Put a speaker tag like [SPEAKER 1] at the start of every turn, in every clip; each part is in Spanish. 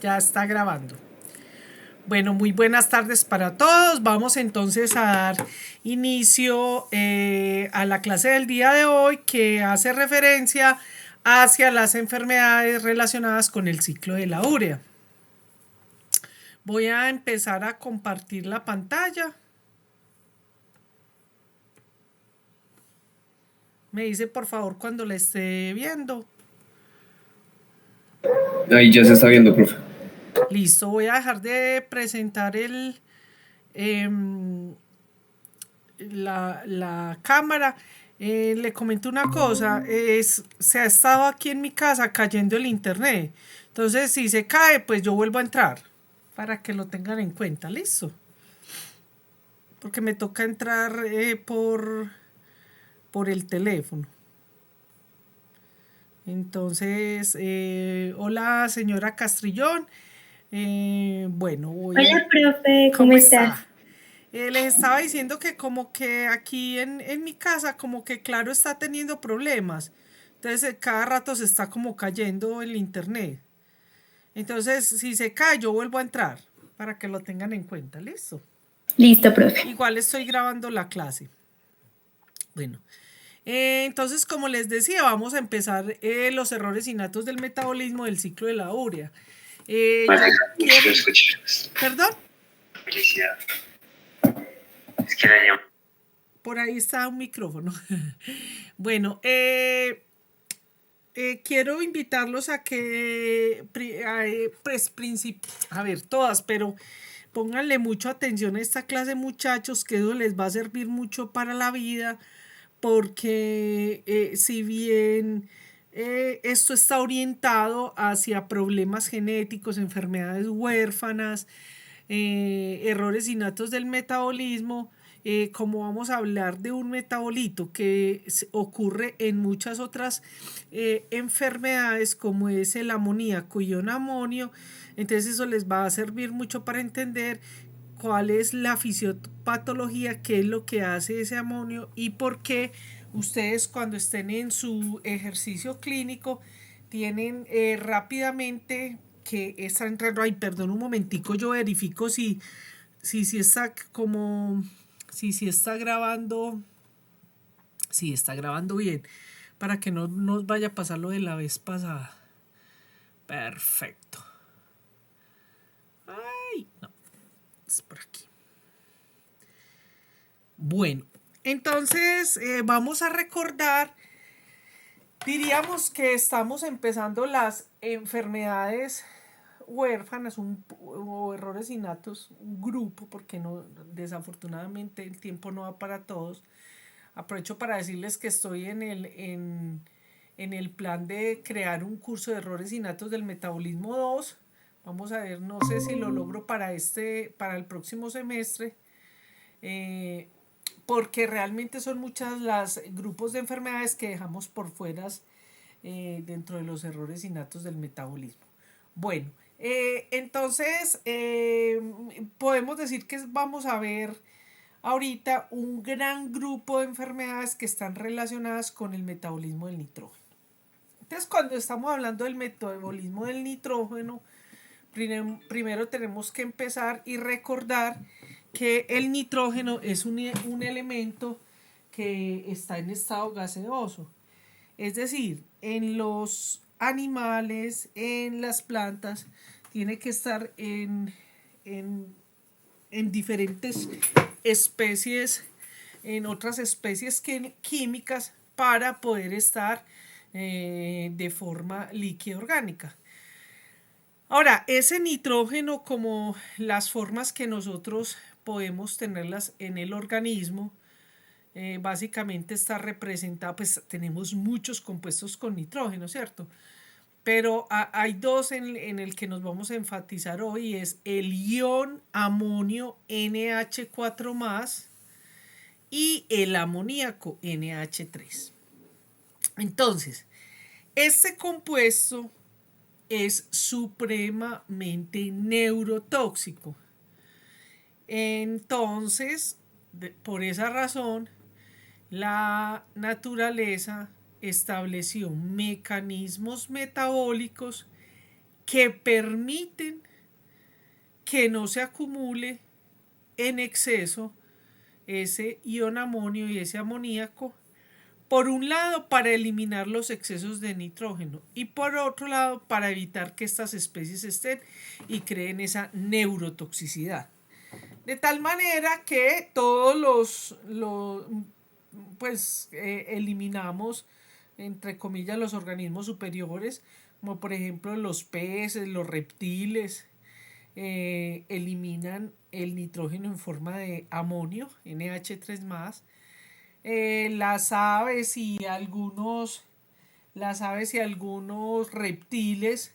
[SPEAKER 1] Ya está grabando. Bueno, muy buenas tardes para todos. Vamos entonces a dar inicio a la clase del día de hoy, que hace referencia hacia las enfermedades relacionadas con el ciclo de la urea. Voy a empezar a compartir la pantalla. Me dice por favor cuando la esté viendo.
[SPEAKER 2] Ahí ya se está viendo, profe.
[SPEAKER 1] Listo, voy a dejar de presentar la cámara. Le comento una cosa, se ha estado aquí en mi casa cayendo el internet. Entonces, si se cae, pues yo vuelvo a entrar para que lo tengan en cuenta. Listo. Porque me toca entrar por el teléfono. Entonces, hola señora Castrillón. Bueno,
[SPEAKER 3] Hola, profe, ¿cómo
[SPEAKER 1] ¿cómo
[SPEAKER 3] estás?
[SPEAKER 1] está? Les estaba diciendo que como que aquí en mi casa como que Claro está teniendo problemas. Entonces cada rato se está como cayendo el internet. Entonces si se cae yo vuelvo a entrar para que lo tengan en cuenta. ¿Listo?
[SPEAKER 3] Listo, profe.
[SPEAKER 1] Igual estoy grabando la clase. Bueno, entonces como les decía vamos a empezar los errores innatos del metabolismo del ciclo de la urea. Yo quiero... ¿Perdón?
[SPEAKER 2] Felicidad. Es que la llamo.
[SPEAKER 1] Por ahí está un micrófono. Bueno, quiero invitarlos a que, pues, a ver, todas, pero pónganle mucha atención a esta clase, muchachos, que eso les va a servir mucho para la vida, porque si bien esto está orientado hacia problemas genéticos, enfermedades huérfanas, errores innatos del metabolismo, como vamos a hablar de un metabolito que ocurre en muchas otras enfermedades como es el amoníaco y un amonio, entonces eso les va a servir mucho para entender cuál es la fisiopatología, qué es lo que hace ese amonio y por qué ustedes cuando estén en su ejercicio clínico tienen rápidamente que está entrando. Ay, perdón un momentico, yo verifico si está como, si está grabando, si está grabando bien, para que no nos vaya a pasar lo de la vez pasada. Perfecto. Ay, no, es por aquí. Bueno, entonces vamos a recordar, diríamos que estamos empezando las enfermedades huérfanas o errores innatos, un grupo, porque no, desafortunadamente el tiempo no va para todos. Aprovecho para decirles que estoy en el plan de crear un curso de errores innatos del metabolismo 2. Vamos a ver, no sé si lo logro para el próximo semestre. Eh, Porque realmente son muchas las grupos de enfermedades que dejamos por fuera dentro de los errores innatos del metabolismo. Bueno, entonces podemos decir que vamos a ver ahorita un gran grupo de enfermedades que están relacionadas con el metabolismo del nitrógeno. Entonces, cuando estamos hablando del metabolismo del nitrógeno, primero tenemos que empezar y recordar que el nitrógeno es un elemento que está en estado gaseoso. Es decir, en los animales, en las plantas, tiene que estar en, en diferentes especies, en otras especies químicas para poder estar de forma líquida orgánica. Ahora, ese nitrógeno, como las formas que nosotros podemos tenerlas en el organismo, básicamente está representada, pues tenemos muchos compuestos con nitrógeno, ¿cierto? Pero hay dos en el que nos vamos a enfatizar hoy, es el ion amonio NH4+, y el amoníaco NH3. Entonces, este compuesto es supremamente neurotóxico. Entonces, por esa razón, la naturaleza estableció mecanismos metabólicos que permiten que no se acumule en exceso ese ion amonio y ese amoníaco, por un lado para eliminar los excesos de nitrógeno y por otro lado para evitar que estas especies estén y creen esa neurotoxicidad. De tal manera que todos eliminamos, entre comillas, los organismos superiores, como por ejemplo los peces, los reptiles, eliminan el nitrógeno en forma de amonio, NH3+. Las aves y algunos reptiles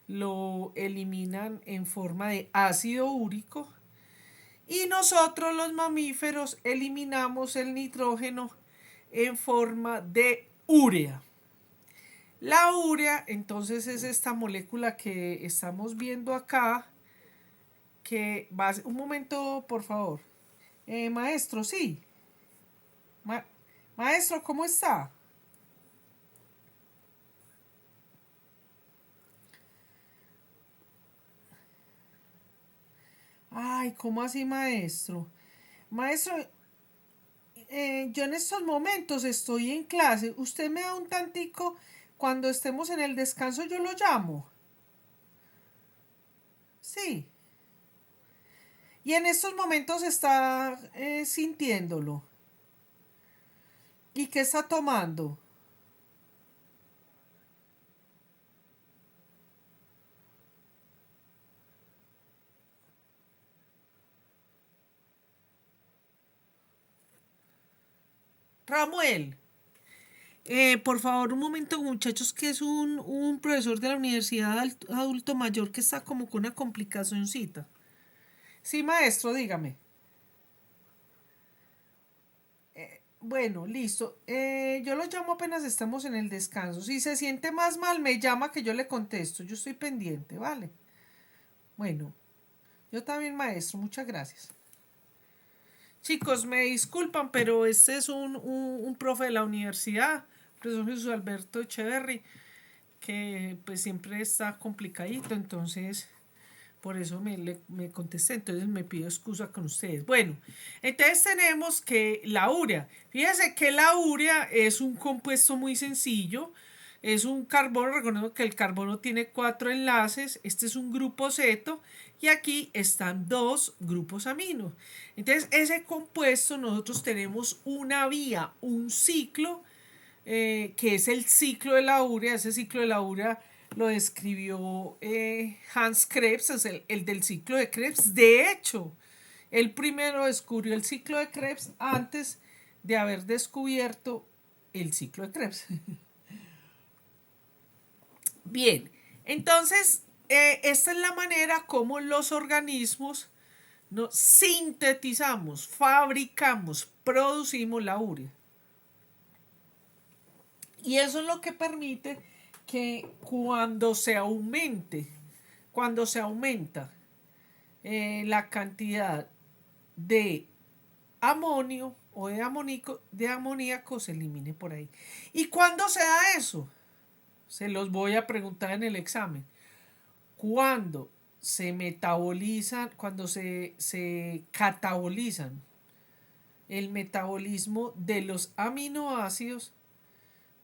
[SPEAKER 1] lo eliminan en forma de ácido úrico. Y nosotros los mamíferos eliminamos el nitrógeno en forma de urea. La urea entonces es esta molécula que estamos viendo acá, que va a... Un momento, por favor. Maestro, sí. Maestro, ¿cómo está? Ay, ¿cómo así, maestro? Maestro, yo en estos momentos estoy en clase. Usted me da un tantico, cuando estemos en el descanso yo lo llamo. Sí. Y en estos momentos está sintiéndolo. ¿Y qué está tomando? Ramuel, por favor, un momento, muchachos, que es un profesor de la Universidad Adulto Mayor que está como con una complicacióncita. Sí, maestro, dígame. Bueno, listo. Yo lo llamo apenas estamos en el descanso. Si se siente más mal, me llama que yo le contesto. Yo estoy pendiente, ¿vale? Bueno, yo también, maestro. Muchas gracias. Chicos, me disculpan, pero este es un profe de la universidad, profesor Jesús Alberto Echeverry, que pues siempre está complicadito, entonces por eso me contesté, entonces me pido excusa con ustedes. Bueno, entonces tenemos que la urea. Fíjense que la urea es un compuesto muy sencillo. Es un carbono, recordemos que el carbono tiene 4 enlaces, este es un grupo ceto y aquí están 2 grupos amino. Entonces ese compuesto nosotros tenemos una vía, un ciclo, que es el ciclo de la urea. Ese ciclo de la urea lo describió Hans Krebs, es el del ciclo de Krebs. De hecho, él primero descubrió el ciclo de Krebs antes de haber descubierto el ciclo de Krebs. Bien, entonces esta es la manera como los organismos no sintetizamos, fabricamos, producimos la urea. Y eso es lo que permite que cuando se aumenta la cantidad de amonio o de amoníaco se elimine por ahí. ¿Y cuándo se da eso? Se los voy a preguntar en el examen. Cuando se metabolizan, cuando se catabolizan el metabolismo de los aminoácidos,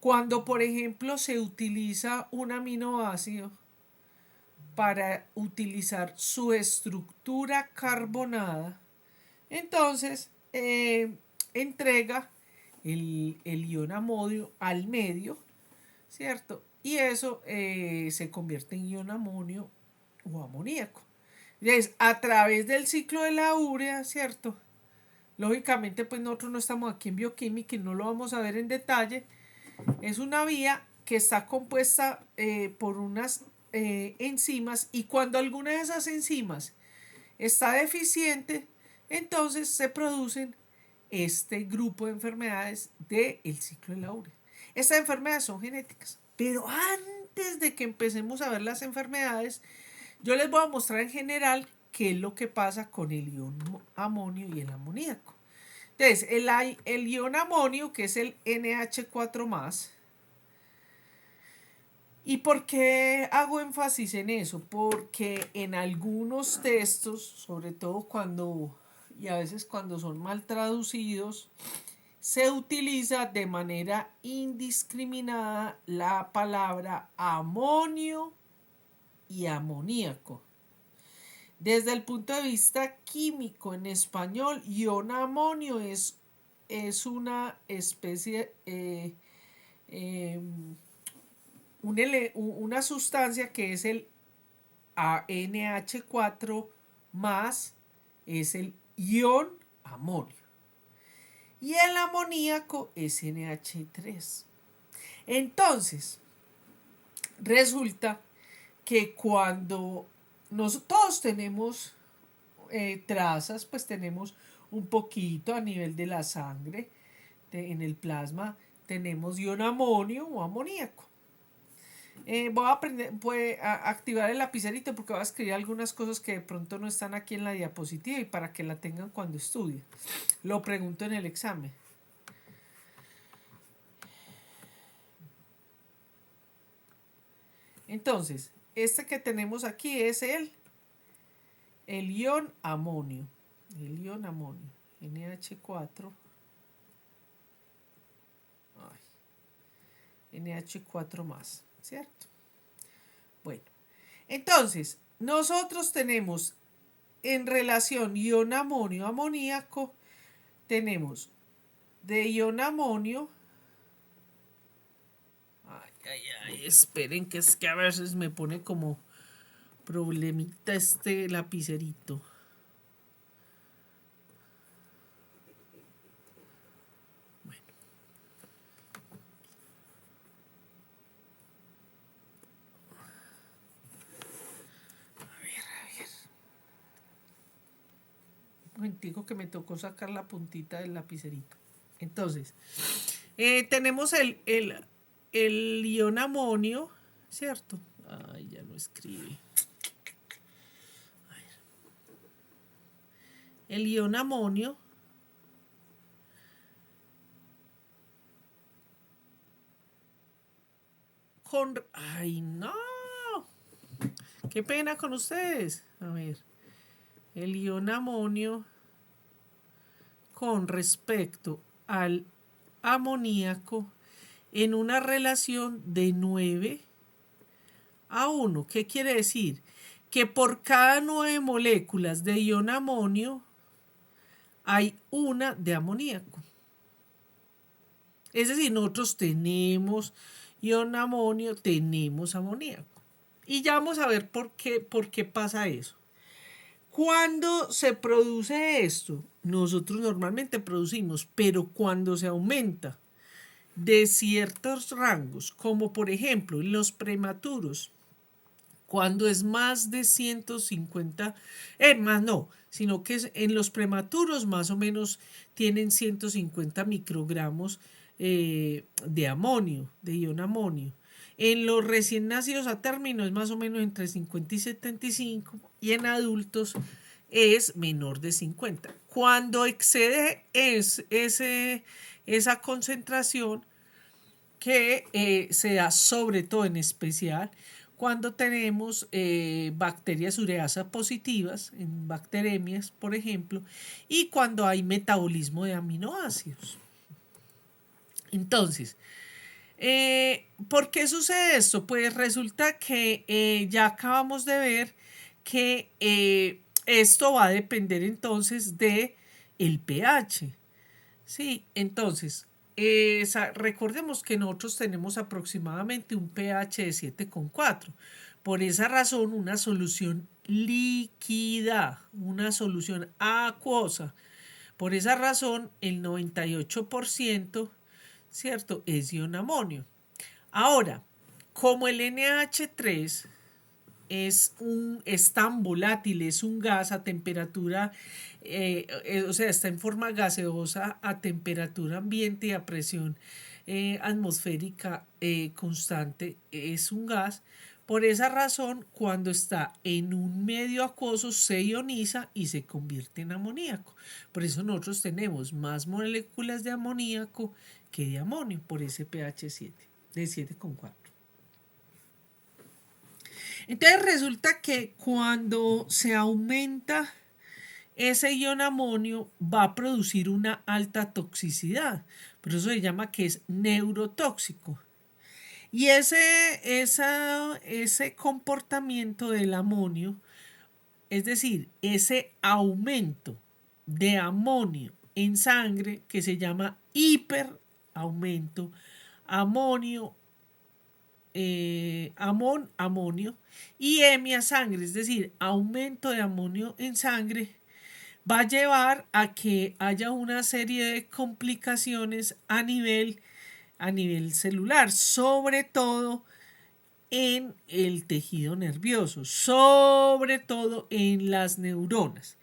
[SPEAKER 1] cuando por ejemplo se utiliza un aminoácido para utilizar su estructura carbonada, entonces entrega el ion amonio al medio, ¿cierto? Y eso se convierte en ion amonio o amoníaco. Entonces, a través del ciclo de la urea, ¿cierto? Lógicamente, pues nosotros no estamos aquí en bioquímica y no lo vamos a ver en detalle. Es una vía que está compuesta por unas enzimas, y cuando alguna de esas enzimas está deficiente, entonces se producen este grupo de enfermedades del ciclo de la urea. Estas enfermedades son genéticas, pero antes de que empecemos a ver las enfermedades, yo les voy a mostrar en general qué es lo que pasa con el ion amonio y el amoníaco. Entonces, el ion amonio, que es el NH4+, ¿Y por qué hago énfasis en eso? Porque en algunos textos, sobre todo cuando, y a veces cuando son mal traducidos, se utiliza de manera indiscriminada la palabra amonio y amoníaco. Desde el punto de vista químico en español, ion amonio es una especie, una sustancia que es el ANH4 más, es el ion amonio. Y el amoníaco es NH3. Entonces, resulta que cuando todos tenemos trazas, pues tenemos un poquito a nivel de la sangre, en el plasma tenemos ion amonio o amoníaco. Voy a aprender, activar el lapicerito porque voy a escribir algunas cosas que de pronto no están aquí en la diapositiva y para que la tengan cuando estudien. Lo pregunto en el examen. Entonces, este que tenemos aquí es el ion amonio. El ion amonio. NH4. NH4 más, ¿cierto? Bueno, entonces, nosotros tenemos en relación ion amonio amoníaco, tenemos de ion amonio. Esperen que es que a veces me pone como problemita este lapicerito. Bueno. A ver. Un momentico que me tocó sacar la puntita del lapicerito. Entonces, tenemos el ion amonio, ¿cierto? Ay, ya no escribe. El ion amonio con... ¡Ay, no! ¡Qué pena con ustedes! A ver. El ion amonio con respecto al amoníaco en una relación de 9:1. ¿Qué quiere decir? Que por cada 9 moléculas de ion amonio hay una de amoníaco. Es decir, nosotros tenemos ion amonio, tenemos amoníaco. Y ya vamos a ver por qué pasa eso. Cuando se produce esto, nosotros normalmente producimos, pero cuando se aumenta de ciertos rangos, como por ejemplo en los prematuros, cuando es más de 150, más no, sino que en los prematuros más o menos tienen 150 microgramos de amonio, de ion amonio. En los recién nacidos a término es más o menos entre 50 y 75 y en adultos es menor de 50. Cuando excede esa concentración que se da sobre todo en especial cuando tenemos bacterias ureasa positivas, en bacteremias, por ejemplo, y cuando hay metabolismo de aminoácidos. Entonces, ¿por qué sucede esto? Pues resulta que ya acabamos de ver que esto va a depender entonces de el pH. Sí, entonces, recordemos que nosotros tenemos aproximadamente un pH de 7,4. Por esa razón, una solución líquida, una solución acuosa. Por esa razón, el 98%, ¿cierto?, es ion amonio. Ahora, como el NH3 es tan volátil, es un gas a temperatura, o sea, está en forma gaseosa a temperatura ambiente y a presión atmosférica constante, es un gas. Por esa razón, cuando está en un medio acuoso, se ioniza y se convierte en amoníaco. Por eso nosotros tenemos más moléculas de amoníaco que de amonio, por ese pH 7, de 7,4. Entonces resulta que cuando se aumenta ese ion amonio va a producir una alta toxicidad, por eso se llama que es neurotóxico. Y ese comportamiento del amonio, es decir, ese aumento de amonio en sangre que se llama hiperaumento, amonio, amonio y hemia sangre, es decir, aumento de amonio en sangre, va a llevar a que haya una serie de complicaciones a nivel celular, sobre todo en el tejido nervioso, sobre todo en las neuronas.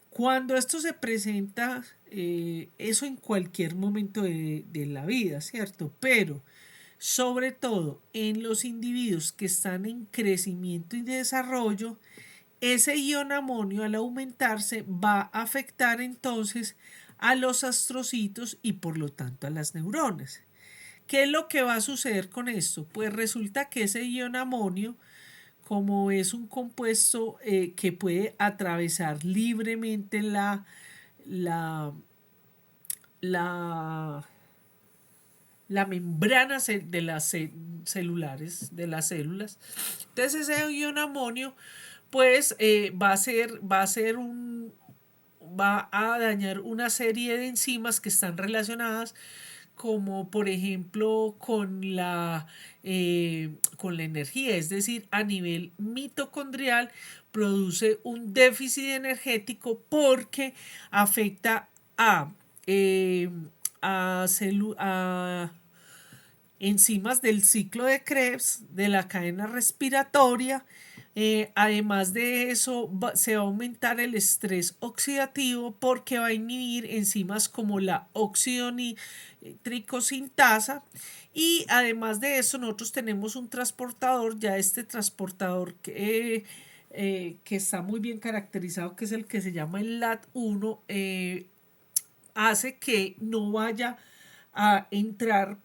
[SPEAKER 1] Cuando esto se presenta, eso en cualquier momento de la vida, ¿cierto? Pero sobre todo en los individuos que están en crecimiento y desarrollo, ese ion amonio al aumentarse va a afectar entonces a los astrocitos y por lo tanto a las neuronas. ¿Qué es lo que va a suceder con esto? Pues resulta que ese ion amonio, como es un compuesto que puede atravesar libremente la, la, la membrana de las celulares, de las células, entonces ese ion amonio pues va a dañar una serie de enzimas que están relacionadas, como por ejemplo con la energía, es decir, a nivel mitocondrial produce un déficit energético porque afecta eh, a enzimas del ciclo de Krebs, de la cadena respiratoria. Además de eso, se va a aumentar el estrés oxidativo porque va a inhibir enzimas como la oxidonitricosintasa. Y además de eso, nosotros tenemos un transportador, ya este transportador que está muy bien caracterizado, que es el que se llama el LAT1, hace que no vaya a entrar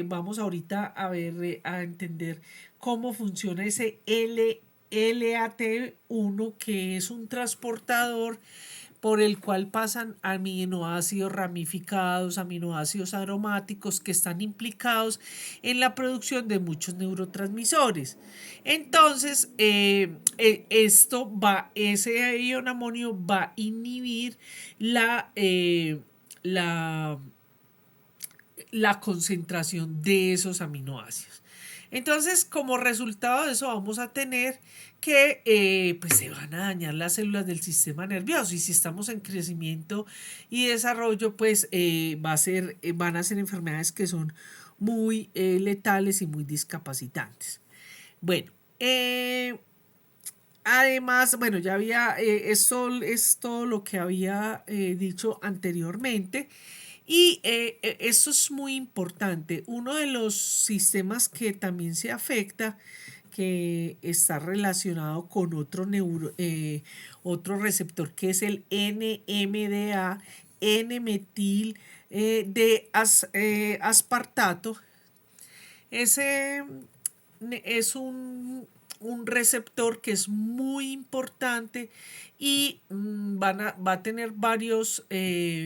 [SPEAKER 1] vamos ahorita a ver, a entender cómo funciona ese LAT1, que es un transportador por el cual pasan aminoácidos ramificados, aminoácidos aromáticos que están implicados en la producción de muchos neurotransmisores. Entonces, ese ion amonio va a inhibir la concentración de esos aminoácidos. Entonces, como resultado de eso, vamos a tener que pues se van a dañar las células del sistema nervioso, y si estamos en crecimiento y desarrollo, pues van a ser enfermedades que son muy letales y muy discapacitantes. Bueno, además, bueno, ya había, esto es todo lo que había dicho anteriormente. Y esto es muy importante. Uno de los sistemas que también se afecta, que está relacionado con otro receptor, que es el NMDA, N-metil de aspartato. Ese es un receptor que es muy importante y va a tener varios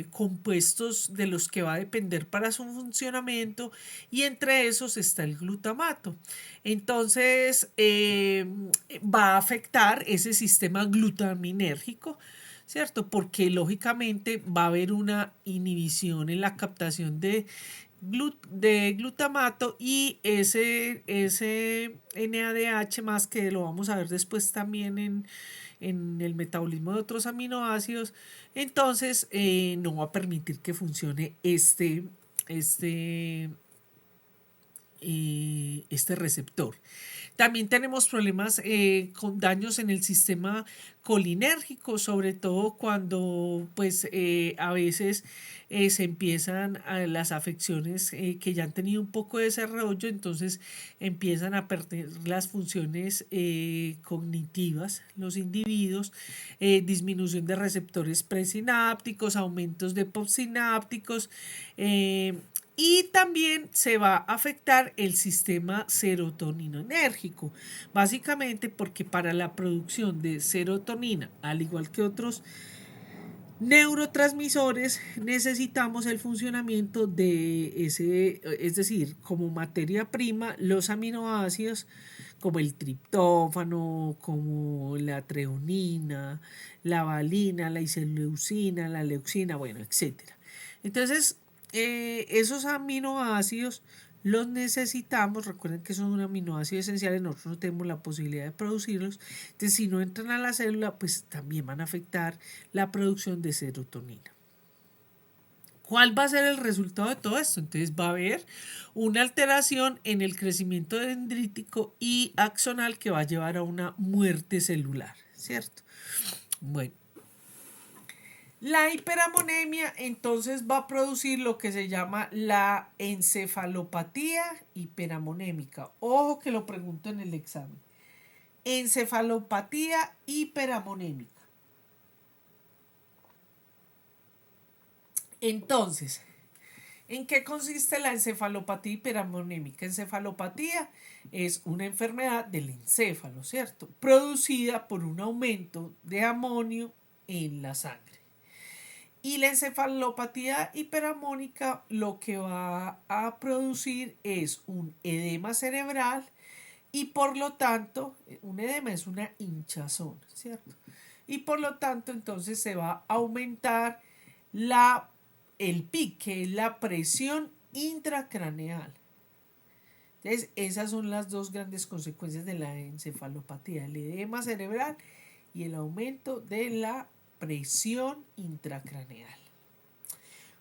[SPEAKER 1] compuestos de los que va a depender para su funcionamiento, y entre esos está el glutamato. Entonces va a afectar ese sistema glutaminérgico, ¿cierto? Porque lógicamente va a haber una inhibición en la captación de glutamato, y ese NADH más, que lo vamos a ver después también en el metabolismo de otros aminoácidos, entonces no va a permitir que funcione este receptor. También tenemos problemas con daños en el sistema colinérgico, sobre todo cuando pues a veces se empiezan las afecciones que ya han tenido un poco de desarrollo, entonces empiezan a perder las funciones cognitivas los individuos, disminución de receptores presinápticos, aumentos de postsinápticos, Y también se va a afectar el sistema serotoninérgico, básicamente porque para la producción de serotonina, al igual que otros neurotransmisores, necesitamos el funcionamiento de ese, es decir, como materia prima, los aminoácidos como el triptófano, como la treonina, la valina, la isoleucina, la leucina, bueno, etcétera. Entonces, esos aminoácidos los necesitamos, recuerden que son aminoácidos esenciales, nosotros no tenemos la posibilidad de producirlos, entonces si no entran a la célula, pues también van a afectar la producción de serotonina. ¿Cuál va a ser el resultado de todo esto? Entonces va a haber una alteración en el crecimiento dendrítico y axonal que va a llevar a una muerte celular, ¿cierto? Bueno, la hiperamonemia entonces va a producir lo que se llama la encefalopatía hiperamonémica. Ojo que lo pregunto en el examen. Encefalopatía hiperamonémica. Entonces, ¿en qué consiste la encefalopatía hiperamonémica? Encefalopatía es una enfermedad del encéfalo, ¿cierto? Producida por un aumento de amonio en la sangre. Y la encefalopatía hiperamónica lo que va a producir es un edema cerebral y por lo tanto, un edema es una hinchazón, ¿cierto? Y por lo tanto, entonces se va a aumentar el PIC, que es la presión intracraneal. Entonces, esas son las dos grandes consecuencias de la encefalopatía, el edema cerebral y el aumento de la presión intracraneal.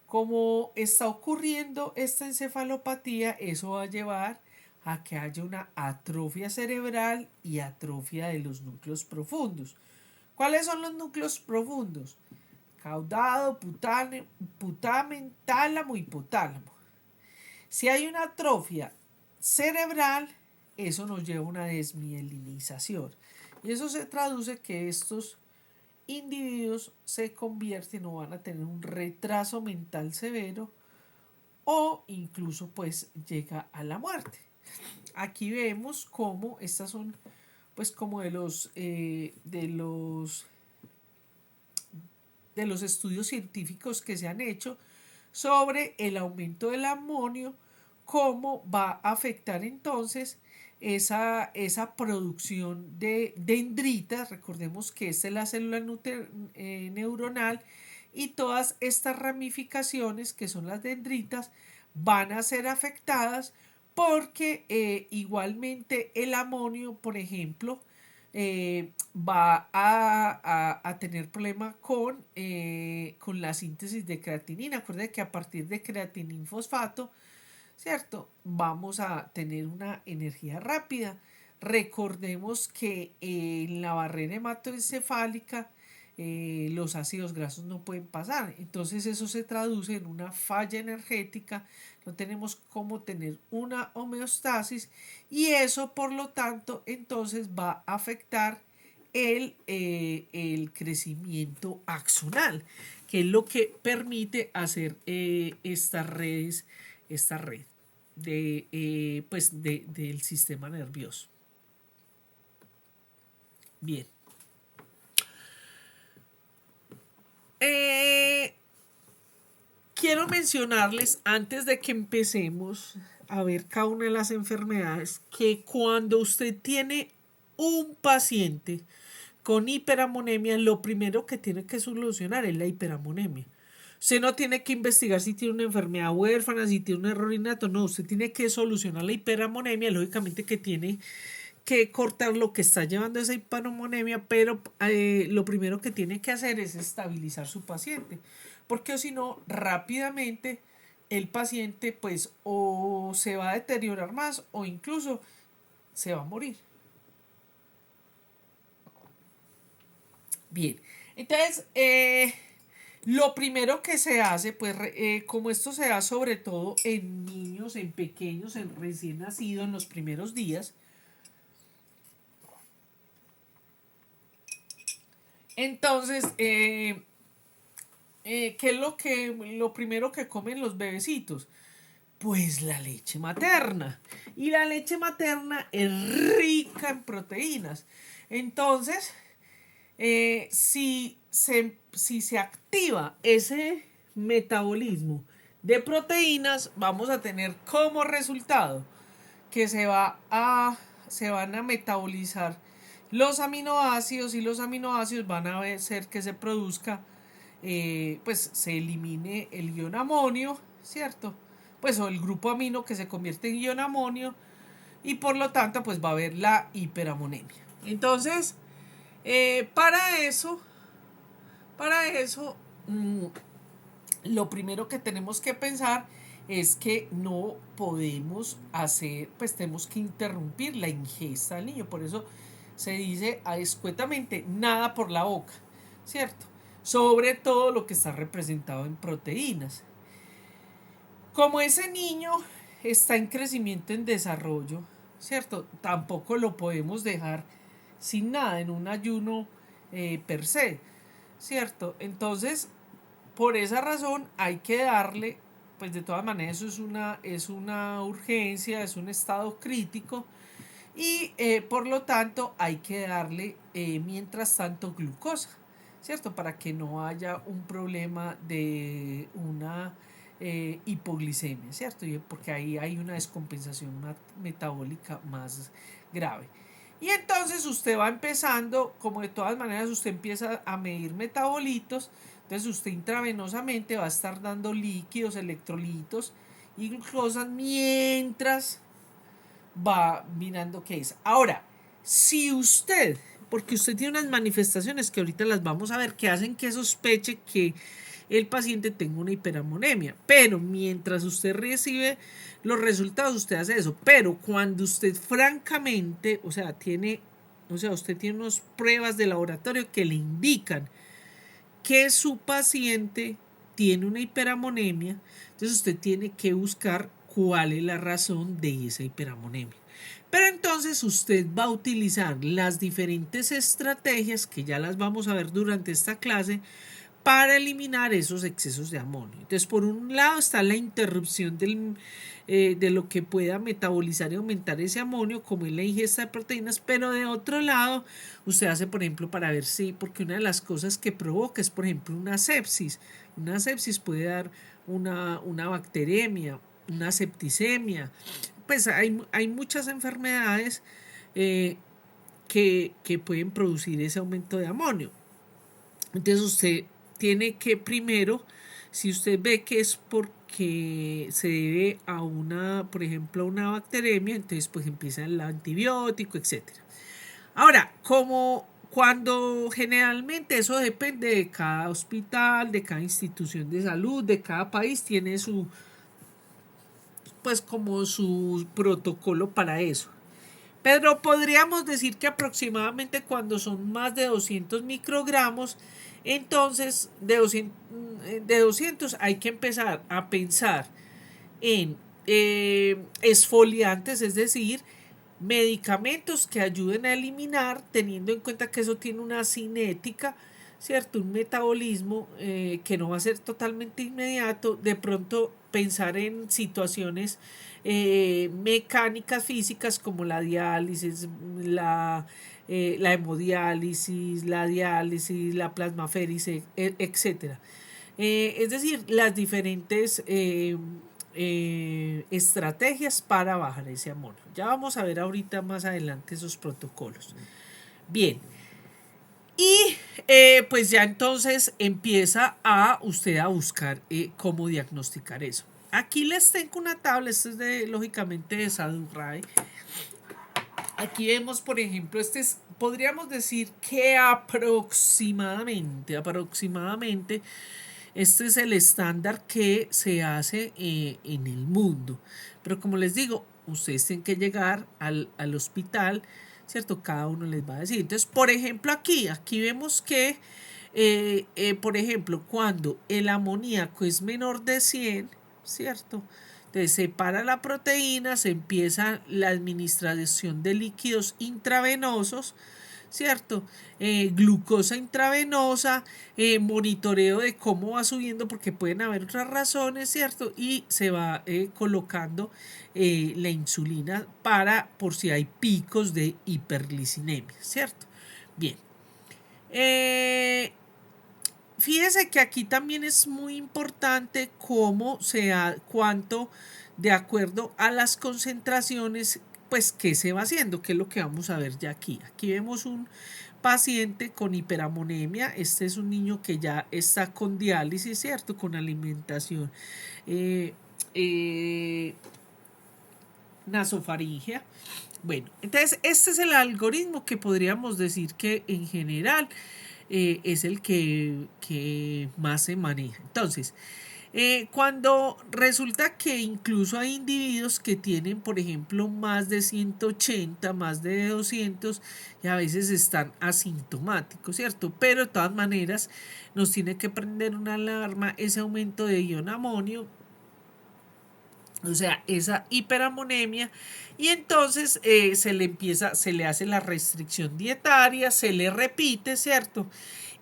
[SPEAKER 1] Como está ocurriendo esta encefalopatía, eso va a llevar a que haya una atrofia cerebral y atrofia de los núcleos profundos. ¿Cuáles son los núcleos profundos? Caudado, putamen, tálamo, hipotálamo. Si hay una atrofia cerebral, eso nos lleva a una desmielinización. Y eso se traduce que estos individuos se convierten o van a tener un retraso mental severo o incluso pues llega a la muerte. Aquí vemos cómo estas son pues como de los estudios científicos que se han hecho sobre el aumento del amonio, cómo va a afectar entonces esa producción de dendritas. Recordemos que esta es la célula neuronal y todas estas ramificaciones que son las dendritas van a ser afectadas porque igualmente el amonio, por ejemplo, va a tener problema con la síntesis de creatinina. Acuérdense que a partir de creatininfosfato, ¿cierto? Vamos a tener una energía rápida. Recordemos que en la barrera hematoencefálica los ácidos grasos no pueden pasar. Entonces eso se traduce en una falla energética. No tenemos cómo tener una homeostasis y eso por lo tanto entonces va a afectar el crecimiento axonal, que es lo que permite hacer esta red del sistema nervioso. Bien. Quiero mencionarles, antes de que empecemos a ver cada una de las enfermedades, que cuando usted tiene un paciente con hiperamonemia, lo primero que tiene que solucionar es la hiperamonemia. Usted no tiene que investigar si tiene una enfermedad huérfana, si tiene un error innato, no, usted tiene que solucionar la hiperamonemia, lógicamente que tiene que cortar lo que está llevando a esa hiperamonemia, pero lo primero que tiene que hacer es estabilizar su paciente, porque si no, rápidamente el paciente pues o se va a deteriorar más o incluso se va a morir. Bien, entonces lo primero que se hace, pues como esto se da sobre todo en niños, en pequeños, en recién nacidos, en los primeros días, entonces, ¿qué es lo primero que comen los bebecitos? Pues la leche materna. Y la leche materna es rica en proteínas. Entonces, si se activa ese metabolismo de proteínas, vamos a tener como resultado que se van a metabolizar los aminoácidos, y los aminoácidos van a hacer que se produzca, pues se elimine el ion amonio, ¿cierto? Pues o el grupo amino que se convierte en ion amonio, y por lo tanto pues va a haber la hiperamonemia. Entonces, para eso, lo primero que tenemos que pensar es que no podemos hacer, pues tenemos que interrumpir la ingesta del niño. Por eso se dice escuetamente, nada por la boca, ¿cierto? Sobre todo lo que está representado en proteínas. Como ese niño está en crecimiento, en desarrollo, ¿cierto? Tampoco lo podemos dejar sin nada, en un ayuno per se, ¿cierto? Entonces, por esa razón hay que darle, pues de todas maneras eso es una urgencia, es un estado crítico, y por lo tanto hay que darle mientras tanto glucosa, ¿cierto? Para que no haya un problema de una hipoglicemia, ¿cierto? Porque ahí hay una descompensación metabólica más grave. Y entonces usted va empezando, como de todas maneras usted empieza a medir metabolitos, entonces usted intravenosamente va a estar dando líquidos, electrolitos y glucosas mientras va mirando qué es. Ahora, si usted, porque usted tiene unas manifestaciones que ahorita las vamos a ver, que hacen que sospeche que el paciente tenga una hiperamonemia, pero mientras usted recibe los resultados, usted hace eso. Pero cuando usted francamente, usted tiene unas pruebas de laboratorio que le indican que su paciente tiene una hiperamonemia, entonces usted tiene que buscar cuál es la razón de esa hiperamonemia. Pero entonces usted va a utilizar las diferentes estrategias, que ya las vamos a ver durante esta clase, para eliminar esos excesos de amonio. Entonces, por un lado está la interrupción de lo que pueda metabolizar y aumentar ese amonio, como es la ingesta de proteínas, pero de otro lado, usted hace, por ejemplo, para ver si, porque una de las cosas que provoca es, por ejemplo, una sepsis. Una sepsis puede dar una bacteremia, una septicemia. Pues hay muchas enfermedades que pueden producir ese aumento de amonio. Entonces usted tiene que primero, si usted ve que es porque se debe a por ejemplo, a una bacteremia, entonces pues empieza el antibiótico, etc. Ahora, cuando generalmente eso depende de cada hospital, de cada institución de salud, de cada país, tiene pues como su protocolo para eso. Pero podríamos decir que aproximadamente cuando son más de 200 microgramos, entonces de 200 hay que empezar a pensar en esfoliantes, es decir, medicamentos que ayuden a eliminar, teniendo en cuenta que eso tiene una cinética, ¿cierto? Un metabolismo que no va a ser totalmente inmediato. De pronto pensar en situaciones mecánicas, físicas, como la diálisis, la hemodiálisis, la diálisis, la plasmaféresis, etc. Es decir, las diferentes estrategias para bajar ese amonio. Ya vamos a ver ahorita más adelante esos protocolos. Bien. Y pues ya entonces empieza usted a buscar cómo diagnosticar eso. Aquí les tengo una tabla, esto es lógicamente de Sadurray. Aquí vemos, por ejemplo, podríamos decir que aproximadamente, este es el estándar que se hace en el mundo. Pero como les digo, ustedes tienen que llegar al hospital, ¿cierto? Cada uno les va a decir. Entonces, por ejemplo, aquí vemos que, por ejemplo, cuando el amoníaco es menor de 100, ¿cierto? Entonces se para la proteína, se empieza la administración de líquidos intravenosos, ¿cierto? Glucosa intravenosa, monitoreo de cómo va subiendo, porque pueden haber otras razones, ¿cierto? Y se va colocando la insulina por si hay picos de hiperglicinemia, ¿cierto? Bien. Fíjese que aquí también es muy importante cuánto de acuerdo a las concentraciones, pues qué se va haciendo, qué es lo que vamos a ver ya aquí. Aquí vemos un paciente con hiperamonemia. Este es un niño que ya está con diálisis, ¿cierto? Con alimentación nasofaringea. Bueno, entonces este es el algoritmo que podríamos decir que en general es el que más se maneja. Entonces, cuando resulta que incluso hay individuos que tienen, por ejemplo, más de 180, más de 200 y a veces están asintomáticos, ¿cierto? Pero de todas maneras nos tiene que prender una alarma ese aumento de ion amonio, o sea, esa hiperamonemia, y entonces se le hace la restricción dietaria, se le repite, ¿cierto?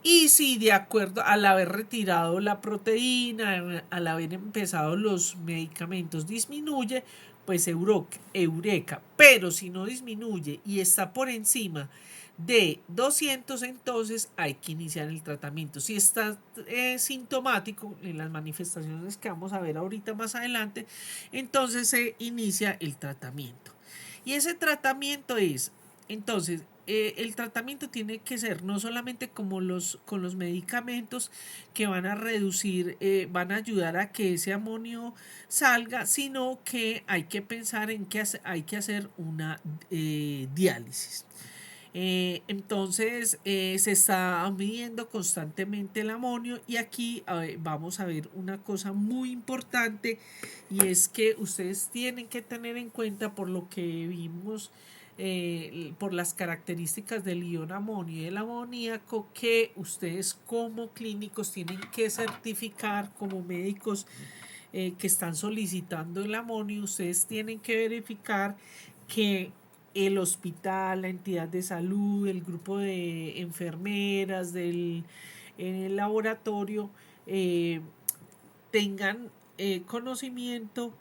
[SPEAKER 1] Y si de acuerdo al haber retirado la proteína, al haber empezado los medicamentos disminuye, pues eureka. Pero si no disminuye y está por encima de 200, entonces hay que iniciar el tratamiento. Si está sintomático en las manifestaciones que vamos a ver ahorita más adelante, entonces se inicia el tratamiento. Y ese tratamiento es, entonces, el tratamiento tiene que ser no solamente como con los medicamentos que van a reducir, van a ayudar a que ese amonio salga, sino que hay que pensar en que hay que hacer una diálisis. Entonces se está midiendo constantemente el amonio, y aquí vamos a ver una cosa muy importante, y es que ustedes tienen que tener en cuenta, por lo que vimos, por las características del ion amonio y el amoníaco, que ustedes como clínicos tienen que certificar, como médicos que están solicitando el amonio, ustedes tienen que verificar que el hospital, la entidad de salud, el grupo de enfermeras en el laboratorio tengan conocimiento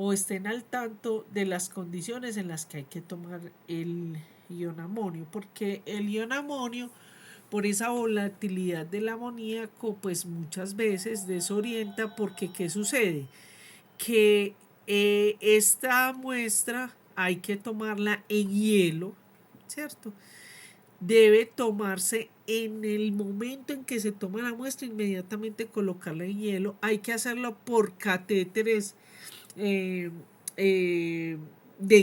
[SPEAKER 1] o estén al tanto de las condiciones en las que hay que tomar el ion amonio, porque el ion amonio, por esa volatilidad del amoníaco, pues muchas veces desorienta, porque ¿qué sucede? Que esta muestra hay que tomarla en hielo, ¿cierto? Debe tomarse en el momento en que se toma la muestra, inmediatamente colocarla en hielo. Hay que hacerlo por catéteres de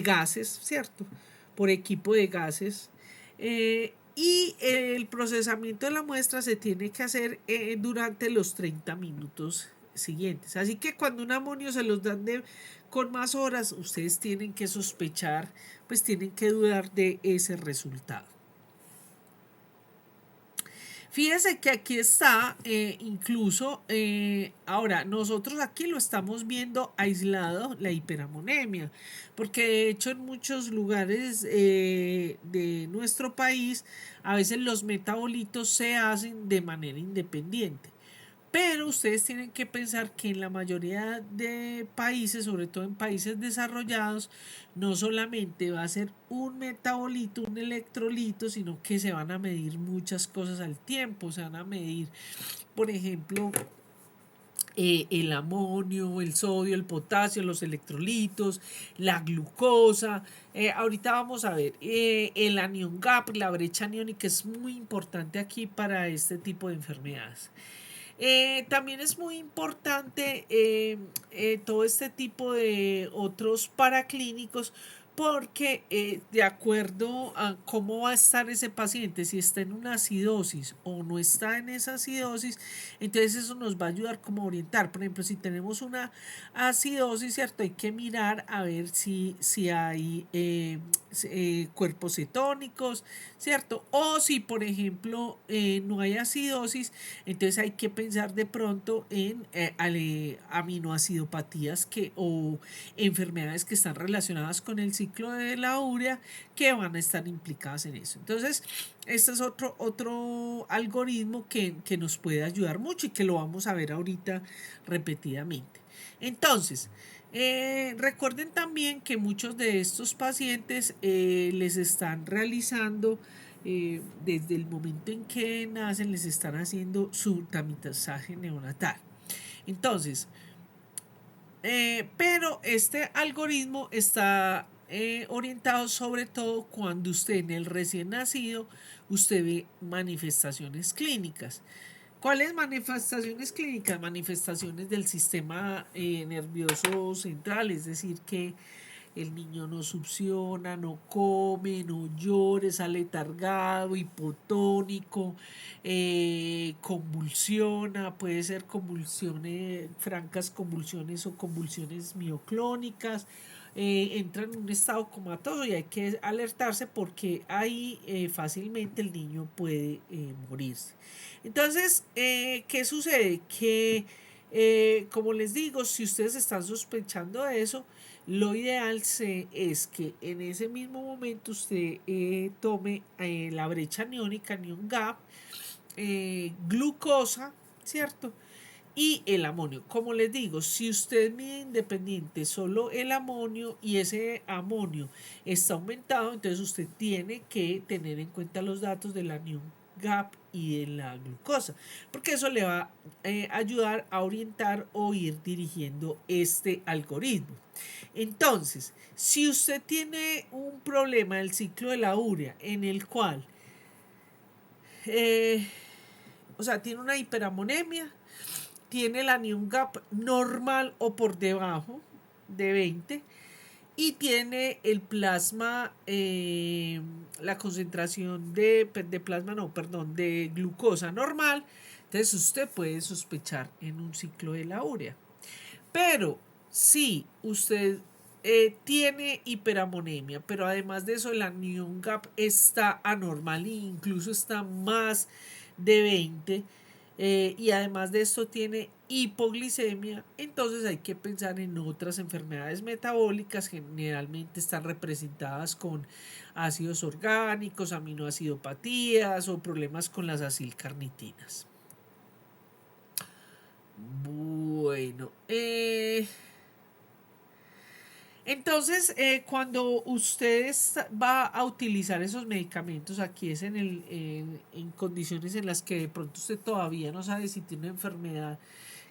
[SPEAKER 1] gases, ¿cierto? Por equipo de gases. Y el procesamiento de la muestra se tiene que hacer durante los 30 minutos siguientes. Así que cuando un amonio se los dan con más horas, ustedes tienen que sospechar, pues tienen que dudar de ese resultado. Fíjese que aquí está incluso, ahora nosotros aquí lo estamos viendo aislado, la hiperamonemia, porque de hecho en muchos lugares de nuestro país a veces los metabolitos se hacen de manera independiente. Pero ustedes tienen que pensar que en la mayoría de países, sobre todo en países desarrollados, no solamente va a ser un metabolito, un electrolito, sino que se van a medir muchas cosas al tiempo. Se van a medir, por ejemplo, el amonio, el sodio, el potasio, los electrolitos, la glucosa. Ahorita vamos a ver el anion gap, la brecha aniónica es muy importante aquí para este tipo de enfermedades. También es muy importante todo este tipo de otros paraclínicos, porque de acuerdo a cómo va a estar ese paciente, si está en una acidosis o no está en esa acidosis, entonces eso nos va a ayudar como a orientar. Por ejemplo, si tenemos una acidosis, ¿cierto? Hay que mirar a ver si hay cuerpos cetónicos, ¿cierto? O si, por ejemplo, no hay acidosis, entonces hay que pensar de pronto en aminoacidopatías o enfermedades que están relacionadas con el ciclo ciclo de la urea que van a estar implicadas en eso. Entonces, este es otro algoritmo que nos puede ayudar mucho y que lo vamos a ver ahorita repetidamente. Entonces, recuerden también que muchos de estos pacientes les están realizando desde el momento en que nacen, les están haciendo su tamizaje neonatal. Entonces, pero este algoritmo está orientado sobre todo cuando usted en el recién nacido, usted ve manifestaciones clínicas. ¿Cuáles manifestaciones clínicas? Manifestaciones del sistema nervioso central, es decir, que el niño no succiona, no come, no llora, es aletargado, hipotónico, convulsiona, puede ser convulsiones, francas convulsiones o convulsiones mioclónicas, entra en un estado comatoso y hay que alertarse porque ahí fácilmente el niño puede morirse. Entonces, ¿qué sucede? Que, como les digo, si ustedes están sospechando de eso, lo ideal es que en ese mismo momento usted tome la brecha aniónica, Neon Gap, glucosa, ¿cierto? Y el amonio. Como les digo, si usted mide independiente solo el amonio y ese amonio está aumentado, entonces usted tiene que tener en cuenta los datos de la Neon Gap y de la glucosa, porque eso le va a ayudar a orientar o ir dirigiendo este algoritmo. Entonces, si usted tiene un problema del ciclo de la urea en el cual, tiene una hiperamonemia, tiene la Neon Gap normal o por debajo de 20 y tiene el plasma, la concentración de plasma, no, perdón, de glucosa normal, entonces usted puede sospechar en un ciclo de la urea. Pero si usted tiene hiperamonemia, pero además de eso la Neon Gap está anormal e incluso está más de 20, y además de esto tiene hipoglicemia, entonces hay que pensar en otras enfermedades metabólicas, generalmente están representadas con ácidos orgánicos, aminoacidopatías o problemas con las acilcarnitinas. Bueno, entonces cuando usted va a utilizar esos medicamentos, aquí es en condiciones en las que de pronto usted todavía no sabe si tiene una enfermedad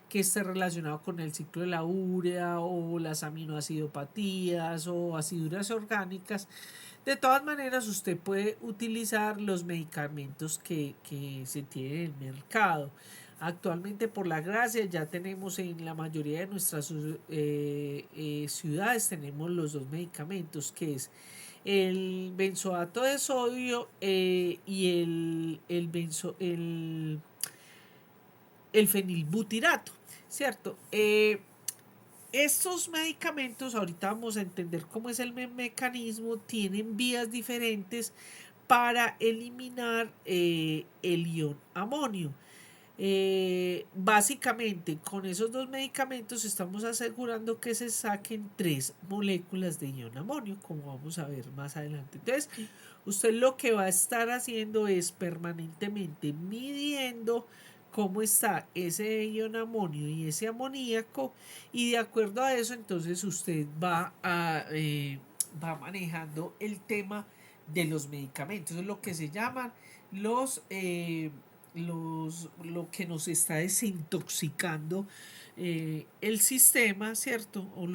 [SPEAKER 1] que esté relacionada con el ciclo de la urea o las aminoacidopatías o aciduras orgánicas. De todas maneras, usted puede utilizar los medicamentos que se tienen en el mercado. Actualmente, por la gracia, ya tenemos en la mayoría de nuestras ciudades, tenemos los dos medicamentos, que es el benzoato de sodio y el fenilbutirato, ¿cierto? Estos medicamentos, ahorita vamos a entender cómo es el mecanismo, tienen vías diferentes para eliminar el ion amonio. Básicamente, con esos dos medicamentos estamos asegurando que se saquen 3 moléculas de ion amonio, como vamos a ver más adelante. Entonces, usted lo que va a estar haciendo es permanentemente midiendo cómo está ese ion amonio y ese amoníaco, y de acuerdo a eso entonces usted va manejando el tema de los medicamentos. Es lo que se llaman lo que nos está desintoxicando el sistema, ¿cierto? O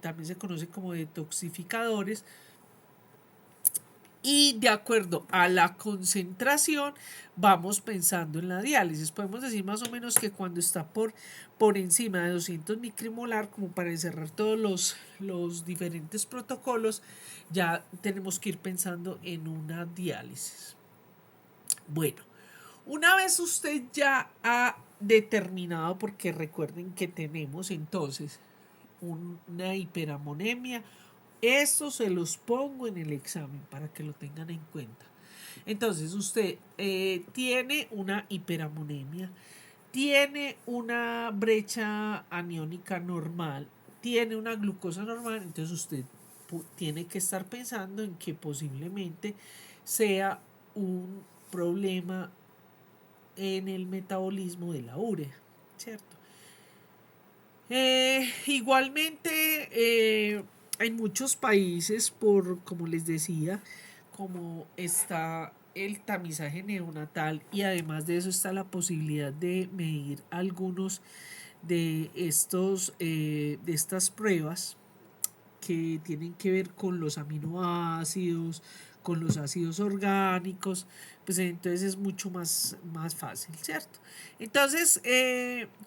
[SPEAKER 1] también se conoce como detoxificadores. Y de acuerdo a la concentración vamos pensando en la diálisis. Podemos decir más o menos que cuando está por encima de 200 micrimolar, como para encerrar todos los diferentes protocolos, ya tenemos que ir pensando en una diálisis. Bueno, una vez usted ya ha determinado, porque recuerden que tenemos entonces una hiperamonemia, esto se los pongo en el examen para que lo tengan en cuenta. Entonces usted tiene una hiperamonemia, tiene una brecha aniónica normal, tiene una glucosa normal, entonces usted tiene que estar pensando en que posiblemente sea un problema en el metabolismo de la urea, ¿cierto? Igualmente, en muchos países, como les decía, como está el tamizaje neonatal y además de eso está la posibilidad de medir algunos de estas pruebas que tienen que ver con los aminoácidos, con los ácidos orgánicos, pues entonces es mucho más fácil, ¿cierto? Entonces,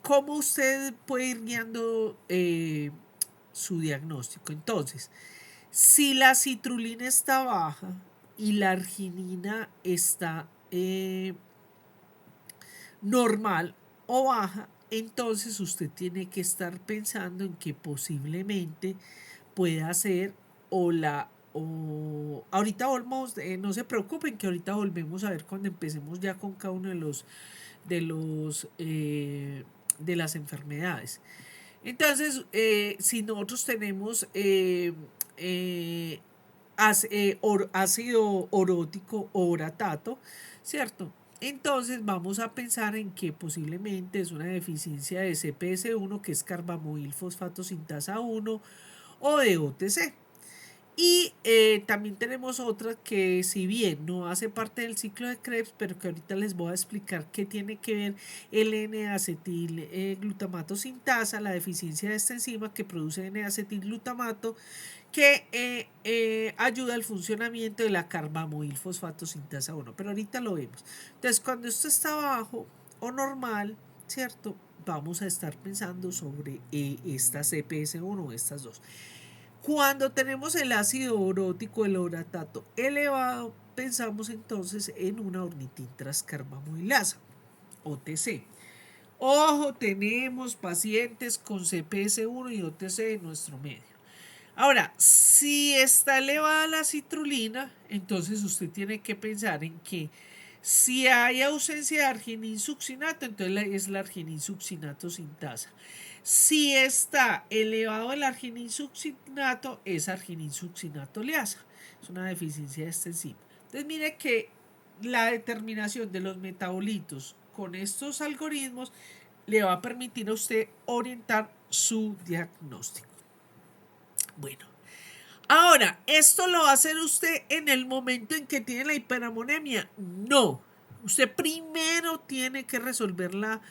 [SPEAKER 1] ¿cómo usted puede ir guiando su diagnóstico? Entonces, si la citrulina está baja y la arginina está normal o baja, entonces usted tiene que estar pensando en que posiblemente pueda ser o ahorita volvemos, no se preocupen que ahorita volvemos a ver cuando empecemos ya con cada uno de las enfermedades. Entonces, si nosotros tenemos ácido orótico o oratato, ¿cierto? Entonces vamos a pensar en que posiblemente es una deficiencia de CPS1, que es carbamoil fosfato sintasa 1, o de OTC. Y también tenemos otra que, si bien no hace parte del ciclo de Krebs, pero que ahorita les voy a explicar qué tiene que ver el N-acetil glutamato sintasa, la deficiencia de esta enzima que produce N-acetil glutamato, que ayuda al funcionamiento de la carbamoil fosfato sintasa 1. Pero ahorita lo vemos. Entonces, cuando esto está bajo o normal, ¿cierto? Vamos a estar pensando sobre esta CPS1 o estas dos. Cuando tenemos el ácido orótico, el oratato elevado, pensamos entonces en una ornitintrascarbamoilasa, OTC. Ojo, tenemos pacientes con CPS1 y OTC en nuestro medio. Ahora, si está elevada la citrulina, entonces usted tiene que pensar en que si hay ausencia de arginine-succinato, entonces es la arginine-succinato sintasa. Si está elevado el arginine-succinato, es arginine-succinato liasa. Es una deficiencia de esta enzima. Entonces mire que la determinación de los metabolitos con estos algoritmos le va a permitir a usted orientar su diagnóstico. Bueno, ahora, ¿esto lo va a hacer usted en el momento en que tiene la hiperamonemia? No. Usted primero tiene que resolver la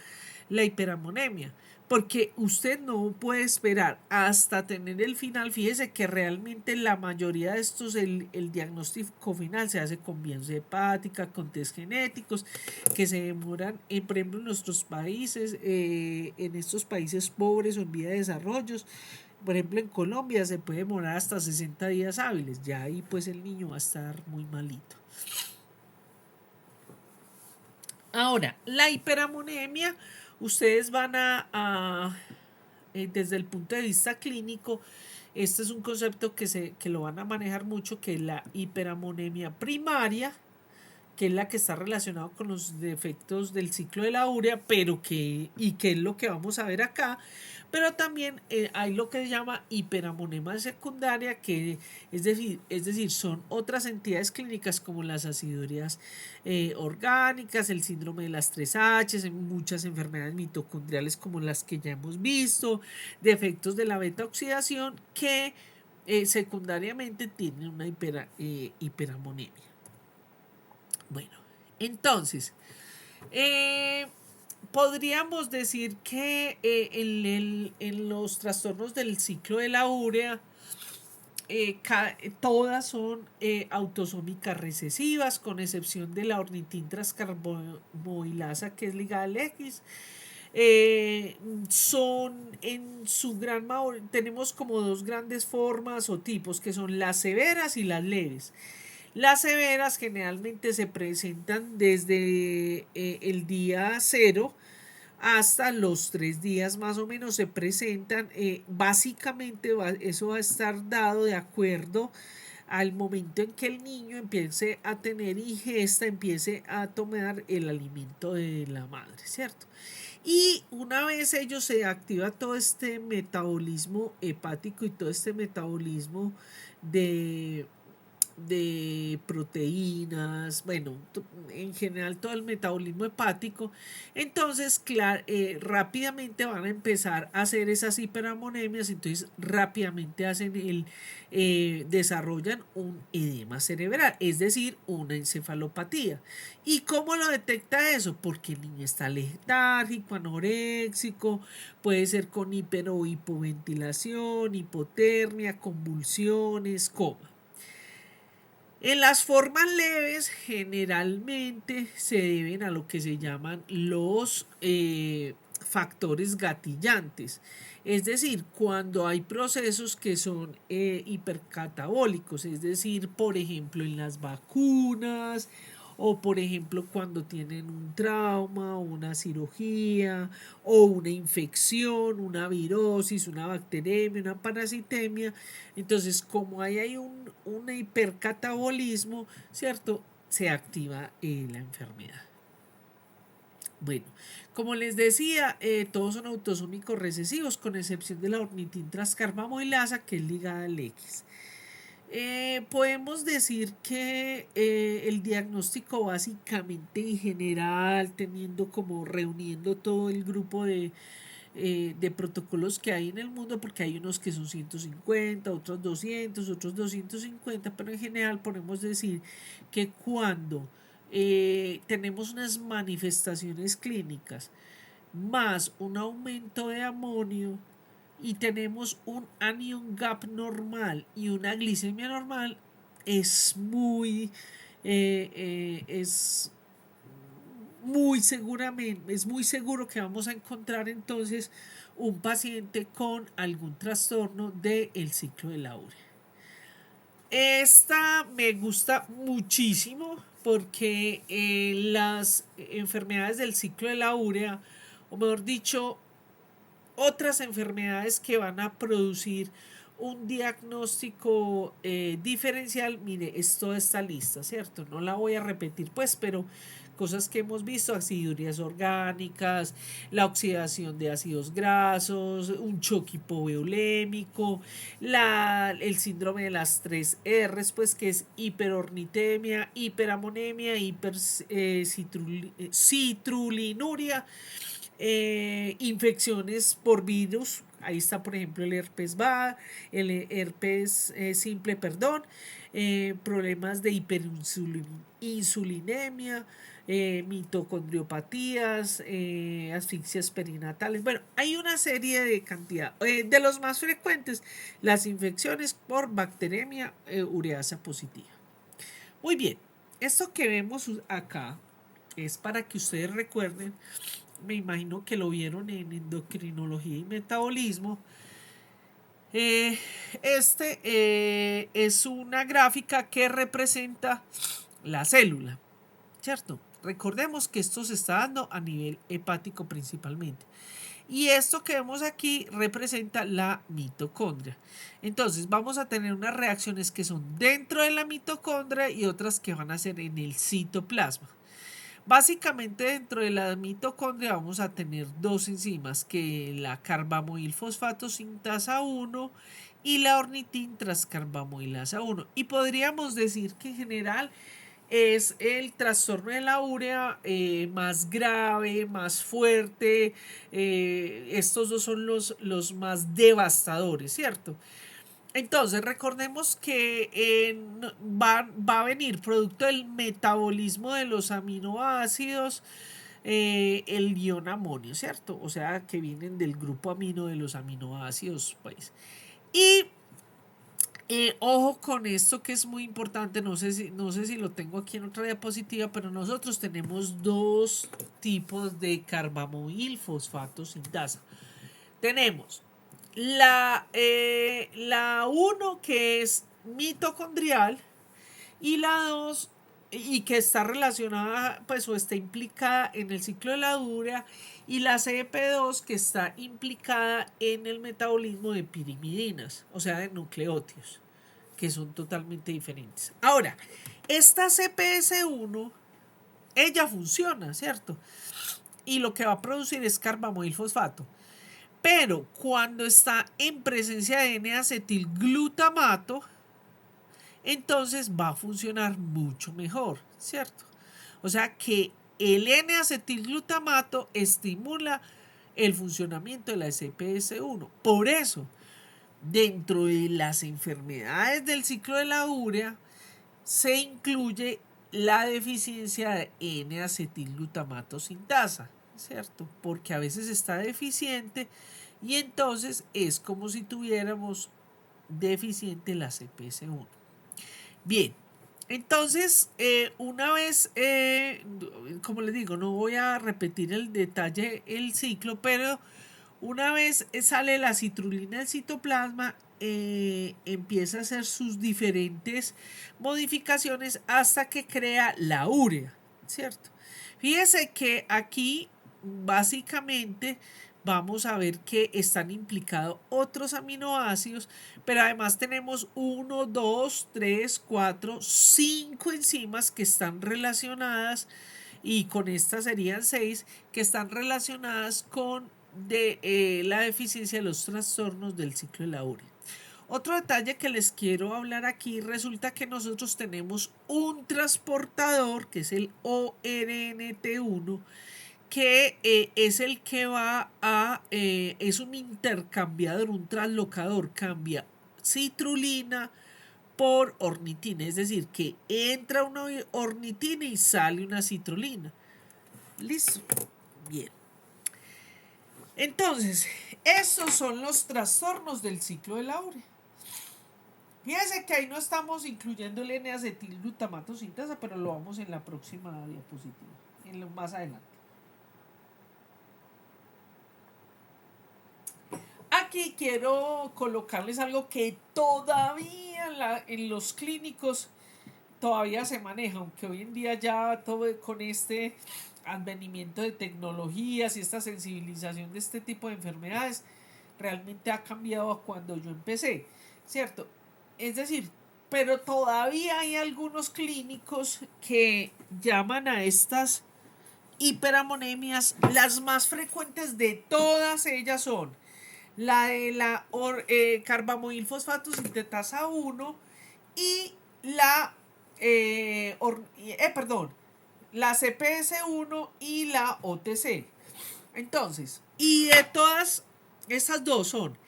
[SPEAKER 1] hiperamonemia, porque usted no puede esperar hasta tener el final. Fíjese que realmente la mayoría de estos, el diagnóstico final se hace con biopsia hepática, con test genéticos, que se demoran, por ejemplo, en nuestros países, en estos países pobres o en vía de desarrollo. Por ejemplo, en Colombia se puede demorar hasta 60 días hábiles. Ya ahí pues el niño va a estar muy malito. Ahora, la hiperamonemia, ustedes van desde el punto de vista clínico, este es un concepto que lo van a manejar mucho, que es la hiperamonemia primaria, que es la que está relacionada con los defectos del ciclo de la urea, que es lo que vamos a ver acá. Pero también hay lo que se llama hiperamonemia secundaria, que es decir, son otras entidades clínicas como las acidurías orgánicas, el síndrome de las 3H, muchas enfermedades mitocondriales como las que ya hemos visto, defectos de la beta oxidación que secundariamente tienen una hiperamonemia. Bueno, entonces, podríamos decir que en los trastornos del ciclo de la urea, todas son autosómicas recesivas, con excepción de la ornitintrascarbomoilasa, que es ligada al X. Son en su gran mayoría, tenemos como dos grandes formas o tipos, que son las severas y las leves. Las severas generalmente se presentan desde el día 0 hasta los 3 días más o menos se presentan. Básicamente eso va a estar dado de acuerdo al momento en que el niño empiece a tener ingesta, empiece a tomar el alimento de la madre, ¿cierto? Y una vez ellos se activa todo este metabolismo hepático y todo este metabolismo de, de proteínas, bueno, en general todo el metabolismo hepático, entonces rápidamente van a empezar a hacer esas hiperammonemias, entonces rápidamente desarrollan un edema cerebral, es decir, una encefalopatía. ¿Y cómo lo detecta eso? Porque el niño está letárgico, anoréxico, puede ser con hiper o hipoventilación, hipotermia, convulsiones, coma. En las formas leves generalmente se deben a lo que se llaman los factores gatillantes, es decir, cuando hay procesos que son hipercatabólicos, es decir, por ejemplo en las vacunas o por ejemplo cuando tienen un trauma, una cirugía o una infección, una virosis, una bacteremia, una parasitemia. Entonces, como hay un hipercatabolismo, ¿cierto? Se activa la enfermedad. Bueno, como les decía, todos son autosómicos recesivos, con excepción de la ornitin transcarbamilasa, que es ligada al X. Podemos decir que el diagnóstico básicamente en general, teniendo como reuniendo todo el grupo de protocolos que hay en el mundo, porque hay unos que son 150, otros 200, otros 250, pero en general podemos decir que cuando tenemos unas manifestaciones clínicas más un aumento de amonio y tenemos un anion gap normal y una glicemia normal, es muy seguro que vamos a encontrar entonces un paciente con algún trastorno del ciclo de la urea. Esta me gusta muchísimo porque las enfermedades del ciclo de la urea, o mejor dicho, otras enfermedades que van a producir un diagnóstico diferencial, mire, es toda esta lista, ¿cierto? No la voy a repetir pues, pero cosas que hemos visto, acidurías orgánicas, la oxidación de ácidos grasos, un choque hipoviolémico, el síndrome de las 3 R's, pues que es hiperornitemia, hiperamonemia, citrulinuria, infecciones por virus. Ahí está, por ejemplo, el herpes simple, perdón, problemas de hiperinsulinemia, mitocondriopatías, asfixias perinatales. Bueno, hay una serie de cantidad. De los más frecuentes, las infecciones por bacteremia ureasa positiva. Muy bien, esto que vemos acá es para que ustedes recuerden, me imagino que lo vieron en endocrinología y metabolismo. Es una gráfica que representa la célula, ¿cierto? Recordemos que esto se está dando a nivel hepático principalmente. Y esto que vemos aquí representa la mitocondria. Entonces vamos a tener unas reacciones que son dentro de la mitocondria y otras que van a ser en el citoplasma. Básicamente dentro de la mitocondria vamos a tener dos enzimas, que la carbamoilfosfato sintasa 1 y la ornitin transcarbamilasa 1. Y podríamos decir que en general es el trastorno de la urea más grave, más fuerte. Estos dos son los más devastadores, ¿cierto? Entonces recordemos que va a venir producto del metabolismo de los aminoácidos, el ion amonio, ¿cierto? O sea, que vienen del grupo amino de los aminoácidos, pues. Y ojo con esto que es muy importante, no sé si lo tengo aquí en otra diapositiva, pero nosotros tenemos dos tipos de carbamoilfosfato sintasa. Tenemos la 1 que es mitocondrial y la 2 y que está relacionada pues o está implicada en el ciclo de la urea, y la CP2 que está implicada en el metabolismo de pirimidinas, o sea de nucleótidos. que son totalmente diferentes. Ahora, esta CPS1, ella funciona, ¿cierto? Y lo que va a producir es carbamidilfosfato. Pero cuando está en presencia de N-acetilglutamato, entonces va a funcionar mucho mejor, ¿cierto? O sea que el N-acetilglutamato estimula el funcionamiento de la CPS1. Por eso, dentro de las enfermedades del ciclo de la urea, se incluye la deficiencia de N-acetilglutamato sintasa, ¿cierto? Porque a veces está deficiente y entonces es como si tuviéramos deficiente la CPS1. Bien, entonces una vez, como les digo, no voy a repetir el detalle, el ciclo, pero una vez sale la citrulina del citoplasma, empieza a hacer sus diferentes modificaciones hasta que crea la urea, ¿cierto? Fíjese que aquí básicamente vamos a ver que están implicados otros aminoácidos, pero además tenemos 1, 2, 3, 4, 5 enzimas que están relacionadas, y con estas serían 6 que están relacionadas con la deficiencia de los trastornos del ciclo de la urea. Otro detalle que les quiero hablar aquí, resulta que nosotros tenemos un transportador que es el ORNT1, que es el que va a, es un intercambiador, un translocador, cambia citrulina por ornitina, es decir, que entra una ornitina y sale una citrulina. Listo, bien. Entonces, estos son los trastornos del ciclo de la urea. Fíjense que ahí no estamos incluyendo el N-acetilglutamato sintasa, pero lo vamos en la próxima diapositiva, en lo más adelante. Aquí quiero colocarles algo que todavía en los clínicos todavía se maneja, aunque hoy en día ya todo con este advenimiento de tecnologías y esta sensibilización de este tipo de enfermedades realmente ha cambiado a cuando yo empecé, ¿cierto? Es decir, pero todavía hay algunos clínicos que llaman a estas hiperamonemias. Las más frecuentes de todas ellas son la de la carbamidilfosfato sintetasa 1 y la la CPS1 y la OTC. Entonces, y de todas estas dos son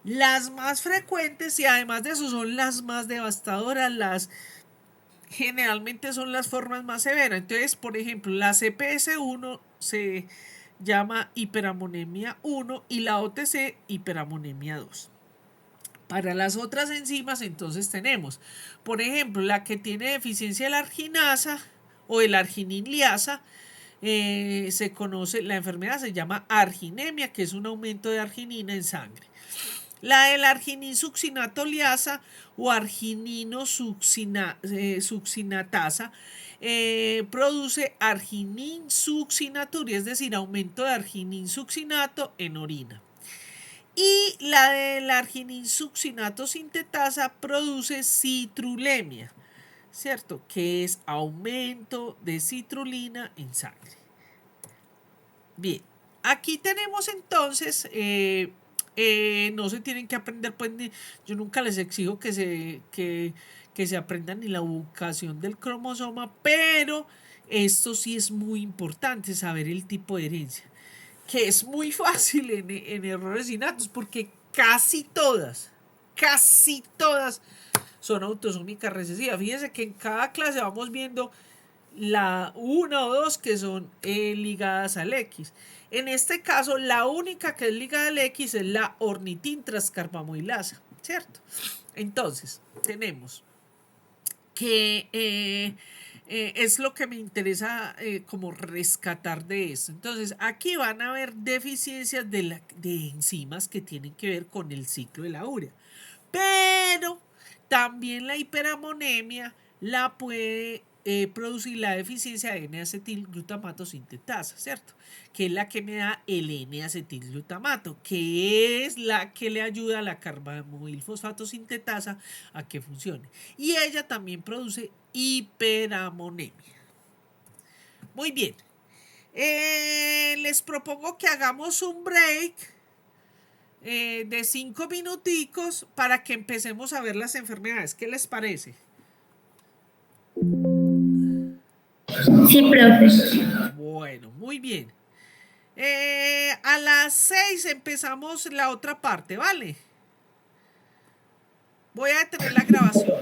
[SPEAKER 1] las más frecuentes y además de eso son las más devastadoras, generalmente son las formas más severas. Entonces, por ejemplo, la CPS1 se llama hiperamonemia 1 y la OTC hiperamonemia 2. Para las otras enzimas, entonces tenemos, por ejemplo, la que tiene deficiencia de la arginasa o de la argininliasa, se conoce, la enfermedad se llama arginemia, que es un aumento de arginina en sangre. La de la argininsuccinatoliasa o argininosuccinatasa produce argininsuccinaturia, es decir, aumento de argininsuccinato en orina. Y la de la argininsuccinato sintetasa produce citrulemia, ¿cierto? Que es aumento de citrulina en sangre. Bien, aquí tenemos entonces, no se tienen que aprender, pues yo nunca les exijo que se aprendan ni la ubicación del cromosoma, pero esto sí es muy importante, saber el tipo de herencia, que es muy fácil en errores innatos, porque casi todas son autosómicas recesivas. Fíjense que en cada clase vamos viendo la una o dos que son ligadas al X. En este caso, la única que es ligada al X es la ornitintrascarbamidilasa, ¿cierto? Entonces, tenemos que es lo que me interesa como rescatar de esto. Entonces, aquí van a haber deficiencias de enzimas que tienen que ver con el ciclo de la urea. Pero también la hiperamonemia la puede producir la deficiencia de N-acetilglutamato sintetasa, ¿cierto? Que es la que me da el N-acetilglutamato, que es la que le ayuda a la carbamidilfosfato sintetasa a que funcione. Y ella también produce hiperamonemia. Muy bien. Les propongo que hagamos un break de 5 minuticos para que empecemos a ver las enfermedades. ¿Qué les parece?
[SPEAKER 3] Sí, profe.
[SPEAKER 1] Bueno, muy bien. A las 6 empezamos la otra parte, ¿vale? Voy a detener la grabación.